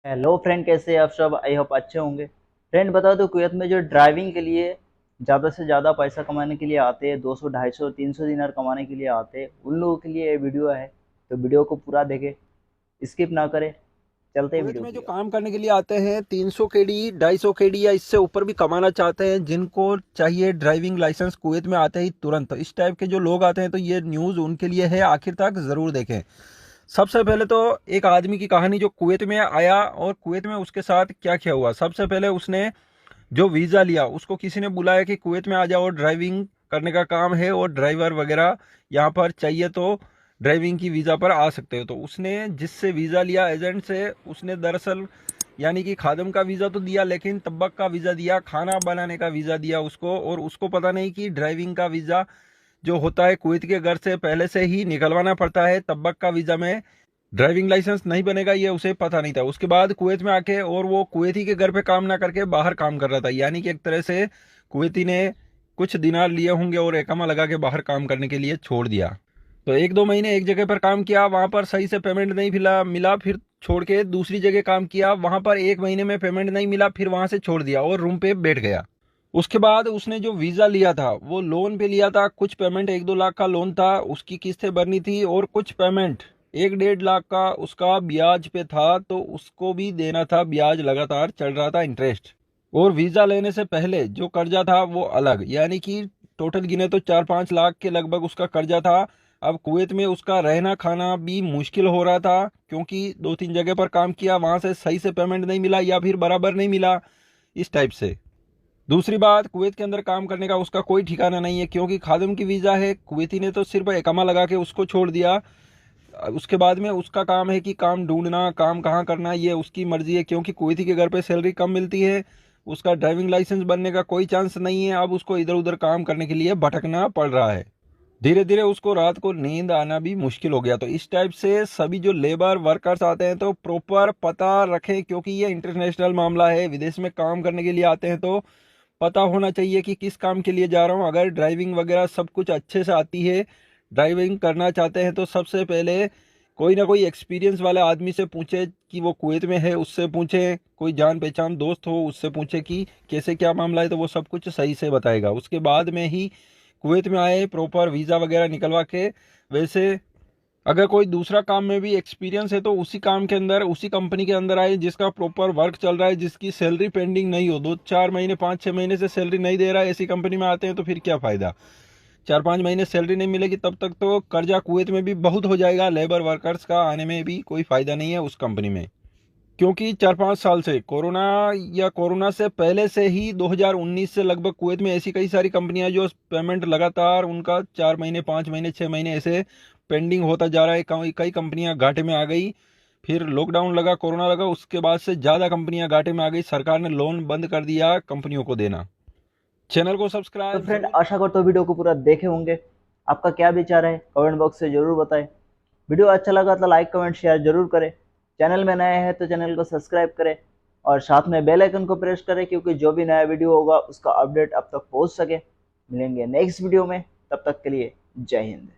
Hello friend, कैसे हैं आप सब? आई होप अच्छे होंगे। फ्रेंड, बता दो, कुवैत में जो ड्राइविंग के लिए ज़्यादा से ज़्यादा पैसा कमाने के लिए आते हैं, 200 250 300 दिनार कमाने के लिए आते हैं, उन लोगों के लिए ये वीडियो है। तो वीडियो को पूरा देखें, स्किप ना करें। चलते हैं कुवैत वीडियो में जो की ओर। काम करने के लिए आते हैं 300 केडी 250 केडी या इससे ऊपर भी कमाना चाहते हैं, जिनको चाहिए ड्राइविंग लाइसेंस कुवैत में आते ही तुरंत, तो इस टाइप के जो लोग आते हैं तो ये न्यूज़ उनके लिए है। आखिर तक ज़रूर देखें। सबसे पहले तो एक आदमी की कहानी जो कुवैत में आया और कुवैत में उसके साथ क्या क्या हुआ। सबसे पहले उसने जो वीज़ा लिया, उसको किसी ने बुलाया कि कुवैत में आ जाओ, ड्राइविंग करने का काम है और ड्राइवर वगैरह यहाँ पर चाहिए, तो ड्राइविंग की वीज़ा पर आ सकते हो। तो उसने जिससे वीज़ा लिया एजेंट से, उसने दरअसल यानी कि खादम का वीज़ा तो दिया, लेकिन तब्बक का वीज़ा दिया, खाना बनाने का वीज़ा दिया उसको। और उसको पता नहीं कि ड्राइविंग का वीज़ा जो होता है कुवैत के घर से पहले से ही निकलवाना पड़ता है। तब्बक का वीज़ा में ड्राइविंग लाइसेंस नहीं बनेगा, ये उसे पता नहीं था। उसके बाद कुवैत में आके और वो कुवैती के घर पे काम ना करके बाहर काम कर रहा था, यानी कि एक तरह से कुवैती ने कुछ दिनार लिए होंगे और एकामा लगा के बाहर काम करने के लिए छोड़ दिया। तो 1-2 महीने एक जगह पर काम किया, वहां पर सही से पेमेंट नहीं मिला, फिर छोड़ के दूसरी जगह काम किया, वहां पर 1 महीने में पेमेंट नहीं मिला, फिर वहां से छोड़ दिया और रूम पे बैठ गया। उसके बाद उसने जो वीज़ा लिया था वो लोन पे लिया था। कुछ पेमेंट 1-2 लाख का लोन था, उसकी किस्तें भरनी थी, और कुछ पेमेंट 1-1.5 लाख का उसका ब्याज पे था, तो उसको भी देना था। ब्याज लगातार चढ़ रहा था, इंटरेस्ट। और वीज़ा लेने से पहले जो कर्जा था वो अलग, यानी कि टोटल गिने तो 4-5 लाख के लगभग उसका कर्जा था। अब कुवैत में उसका रहना खाना भी मुश्किल हो रहा था, क्योंकि 2-3 जगह पर काम किया, वहां से सही से पेमेंट नहीं मिला या फिर बराबर नहीं मिला, इस टाइप से। दूसरी बात, कुवैत के अंदर काम करने का उसका कोई ठिकाना नहीं है, क्योंकि खादिम की वीज़ा है। कुवैती ने तो सिर्फ इकामा लगा के उसको छोड़ दिया। उसके बाद में उसका काम है कि काम ढूंढना, काम कहाँ करना, ये उसकी मर्जी है, क्योंकि कुवैती के घर पे सैलरी कम मिलती है। उसका ड्राइविंग लाइसेंस बनने का कोई चांस नहीं है। अब उसको इधर उधर काम करने के लिए भटकना पड़ रहा है। धीरे धीरे उसको रात को नींद आना भी मुश्किल हो गया। तो इस टाइप से सभी जो लेबर वर्कर्स आते हैं तो प्रॉपर पता रखें, क्योंकि ये इंटरनेशनल मामला है। विदेश में काम करने के लिए आते हैं तो पता होना चाहिए कि किस काम के लिए जा रहा हूँ। अगर ड्राइविंग वगैरह सब कुछ अच्छे से आती है, ड्राइविंग करना चाहते हैं, तो सबसे पहले कोई ना कोई एक्सपीरियंस वाले आदमी से पूछे कि वो कुवैत में है, उससे पूछे। कोई जान पहचान दोस्त हो, उससे पूछे कि कैसे क्या मामला है, तो वो सब कुछ सही से बताएगा। उसके बाद में ही कुवैत में आए, प्रॉपर वीज़ा वगैरह निकलवा के। वैसे अगर कोई दूसरा काम में भी एक्सपीरियंस है तो उसी काम के अंदर, उसी कंपनी के अंदर आए जिसका प्रॉपर वर्क चल रहा है, जिसकी सैलरी पेंडिंग नहीं हो। 2-4 महीने 5-6 महीने से सैलरी नहीं दे रहा है, ऐसी कंपनी में आते हैं तो फिर क्या फ़ायदा। 4-5 महीने सैलरी नहीं मिलेगी, तब तक तो कर्जा कुवैत में भी बहुत हो जाएगा। लेबर वर्कर्स का आने में भी कोई फ़ायदा नहीं है उस कंपनी में, क्योंकि 4-5 साल से कोरोना या कोरोना से पहले से ही 2019 से लगभग कुवैत में ऐसी कई सारी कंपनियां जो पेमेंट लगातार उनका 4 महीने 5 महीने 6 महीने ऐसे पेंडिंग होता जा रहा है। कई कई कंपनियां घाटे में आ गई। फिर लॉकडाउन लगा, कोरोना लगा, उसके बाद से ज़्यादा कंपनियां घाटे में आ गई। सरकार ने लोन बंद कर दिया कंपनियों को देना। चैनल को तो सब्सक्राइब फ्रेंड, जरूर। आशा करता हूँ वीडियो को पूरा देखे होंगे। आपका क्या विचार है कमेंट बॉक्स से जरूर बताएं। वीडियो अच्छा लगा तो लाइक कमेंट शेयर जरूर करें। चैनल में नए हैं तो चैनल को सब्सक्राइब करें और साथ में बेल आइकन को प्रेस करें, क्योंकि जो भी नया वीडियो होगा उसका अपडेट अब तक पहुंच सके। मिलेंगे नेक्स्ट वीडियो में, तब तक के लिए जय हिंद।